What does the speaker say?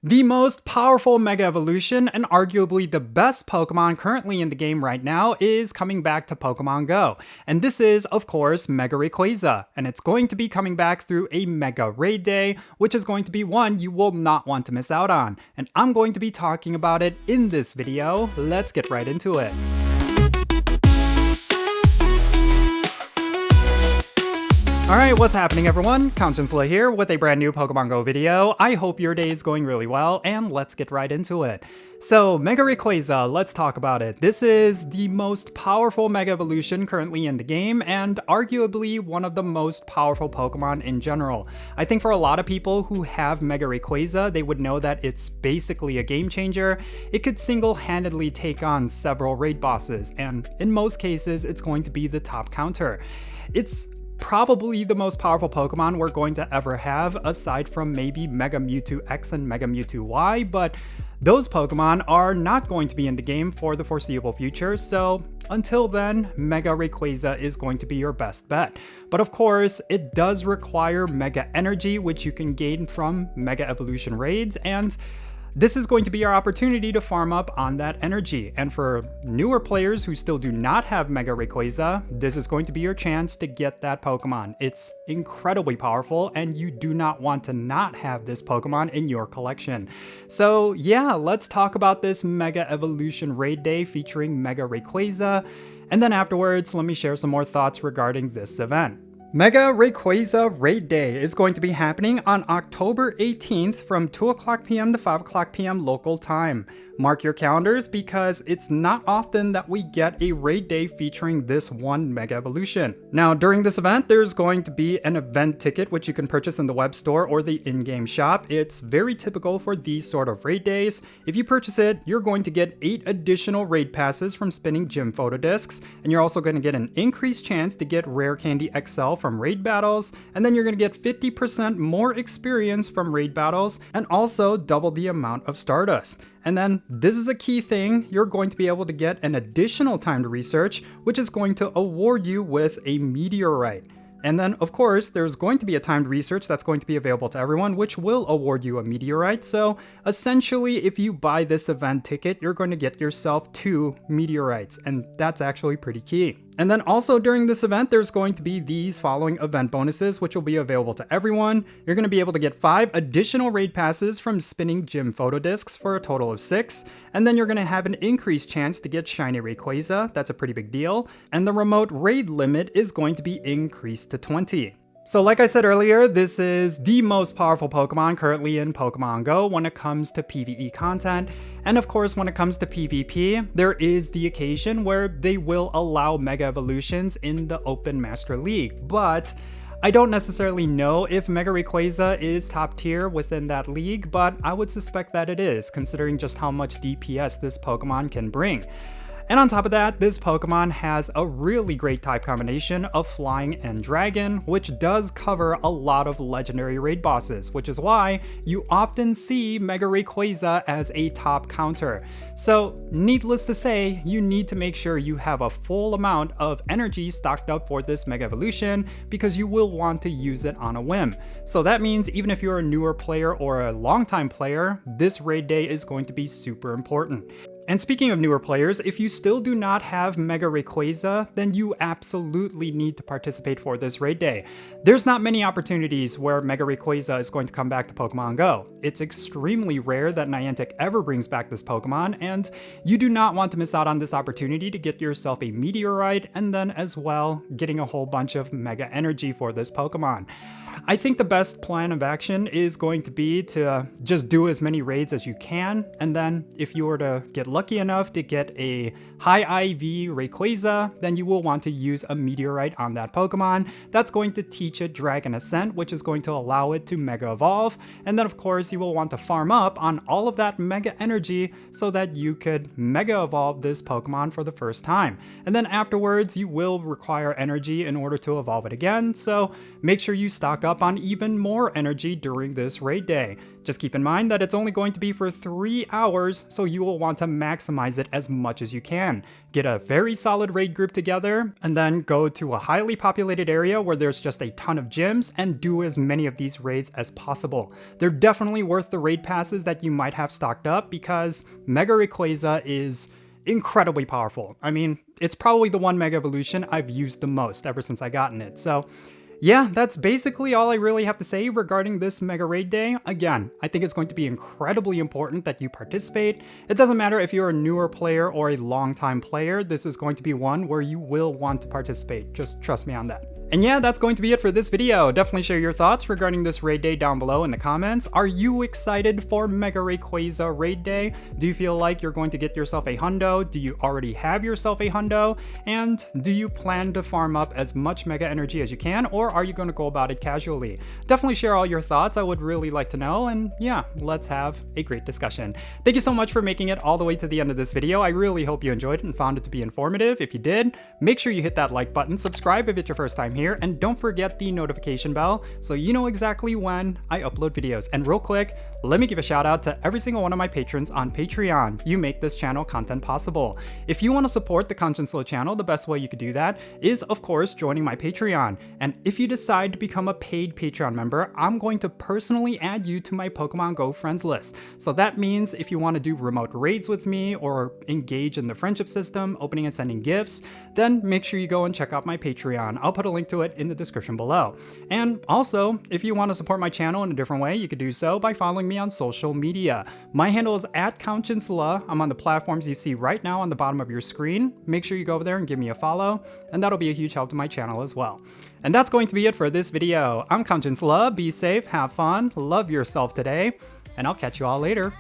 The most powerful Mega Evolution and arguably the best Pokemon currently in the game right now is coming back to Pokemon GO. And this is, of course, Mega RAYQUAZA. And it's going to be coming back through a Mega Raid Day, which is going to be one you will not want to miss out on. And I'm going to be talking about it in this video. Let's get right into it. Alright, what's happening everyone? Jinsula here with a brand new Pokemon GO video. I hope your day is going really well, and let's get right into it. So, Mega RAYQUAZA, let's talk about it. This is the most powerful Mega Evolution currently in the game, and arguably one of the most powerful Pokemon in general. I think for a lot of people who have Mega RAYQUAZA, they would know that it's basically a game changer. It could single-handedly take on several raid bosses, and in most cases, it's going to be the top counter. It's probably the most powerful Pokemon we're going to ever have, aside from maybe Mega Mewtwo X and Mega Mewtwo Y, but those Pokemon are not going to be in the game for the foreseeable future, so until then, Mega RAYQUAZA is going to be your best bet. But of course, it does require Mega Energy, which you can gain from Mega Evolution raids, and this is going to be your opportunity to farm up on that energy. And for newer players who still do not have Mega RAYQUAZA, this is going to be your chance to get that Pokemon. It's incredibly powerful, and you do not want to not have this Pokemon in your collection. So yeah, let's talk about this Mega Evolution Raid Day featuring Mega RAYQUAZA, and then afterwards, let me share some more thoughts regarding this event. Mega RAYQUAZA Raid Day is going to be happening on October 18th from 2 o'clock p.m. to 5 o'clock p.m. local time. Mark your calendars because it's not often that we get a raid day featuring this one Mega Evolution. Now, during this event, there's going to be an event ticket which you can purchase in the web store or the in-game shop. It's very typical for these sort of raid days. If you purchase it, you're going to get 8 additional raid passes from spinning gym photo discs, and you're also going to get an increased chance to get Rare Candy XL from raid battles, and then you're going to get 50% more experience from raid battles, and also double the amount of Stardust. And then, this is a key thing, you're going to be able to get an additional timed research, which is going to award you with a meteorite. And then, of course, there's going to be a timed research that's going to be available to everyone, which will award you a meteorite. So, essentially, if you buy this event ticket, you're going to get yourself 2 meteorites, and that's actually pretty key. And then also during this event, there's going to be these following event bonuses, which will be available to everyone. You're going to be able to get 5 additional raid passes from spinning gym photo discs for a total of 6. And then you're going to have an increased chance to get Shiny RAYQUAZA. That's a pretty big deal. And the remote raid limit is going to be increased to 20. So like I said earlier, this is the most powerful Pokemon currently in Pokemon GO when it comes to PvE content. And of course, when it comes to PvP, there is the occasion where they will allow Mega Evolutions in the Open Master League. But I don't necessarily know if Mega RAYQUAZA is top tier within that league, but I would suspect that it is, considering just how much DPS this Pokemon can bring. And on top of that, this Pokemon has a really great type combination of Flying and Dragon, which does cover a lot of legendary raid bosses, which is why you often see Mega RAYQUAZA as a top counter. So, needless to say, you need to make sure you have a full amount of energy stocked up for this Mega Evolution, because you will want to use it on a whim. So that means even if you're a newer player or a longtime player, this raid day is going to be super important. And speaking of newer players, if you still do not have Mega RAYQUAZA, then you absolutely need to participate for this raid day. There's not many opportunities where Mega RAYQUAZA is going to come back to Pokemon GO. It's extremely rare that Niantic ever brings back this Pokemon, and you do not want to miss out on this opportunity to get yourself a meteorite, and then as well, getting a whole bunch of Mega Energy for this Pokemon. I think the best plan of action is going to be to just do as many raids as you can, and then if you were to get lucky enough to get a high IV RAYQUAZA, then you will want to use a meteorite on that Pokemon. That's going to teach it Dragon Ascent, which is going to allow it to Mega Evolve, and then of course you will want to farm up on all of that Mega Energy so that you could Mega Evolve this Pokemon for the first time. And then afterwards you will require energy in order to evolve it again, so make sure you stock up up on even more energy during this raid day. Just keep in mind that it's only going to be for 3 hours, so you will want to maximize it as much as you can. Get a very solid raid group together, and then go to a highly populated area where there's just a ton of gyms and do as many of these raids as possible. They're definitely worth the raid passes that you might have stocked up because Mega Rayquaza is incredibly powerful. I mean, it's probably the one Mega Evolution I've used the most ever since I gotten it. So yeah, that's basically all I really have to say regarding this Mega Raid Day. Again, I think it's going to be incredibly important that you participate. It doesn't matter if you're a newer player or a long-time player, this is going to be one where you will want to participate. Just trust me on that. And yeah, that's going to be it for this video. Definitely share your thoughts regarding this raid day down below in the comments. Are you excited for Mega Rayquaza raid day? Do you feel like you're going to get yourself a hundo? Do you already have yourself a hundo? And do you plan to farm up as much Mega Energy as you can, or are you going to go about it casually? Definitely share all your thoughts. I would really like to know, and yeah, let's have a great discussion. Thank you so much for making it all the way to the end of this video. I really hope you enjoyed it and found it to be informative. If you did, make sure you hit that like button, subscribe if it's your first time here, and don't forget the notification bell so you know exactly when I upload videos. And real quick, let me give a shout out to every single one of my patrons on Patreon. You make this channel content possible. If you want to support the Jinsula channel, the best way you could do that is, of course, joining my Patreon. And if you decide to become a paid Patreon member, I'm going to personally add you to my Pokemon Go friends list. So that means if you want to do remote raids with me or engage in the friendship system, opening and sending gifts, then make sure you go and check out my Patreon. I'll put a link to it in the description below. And also, if you want to support my channel in a different way, you could do so by following me on social media. My handle is @Jinsula. I'm on the platforms you see right now on the bottom of your screen. Make sure you go over there and give me a follow, and that'll be a huge help to my channel as well. And that's going to be it for this video. I'm Jinsula. Be safe, have fun, love yourself today, and I'll catch you all later.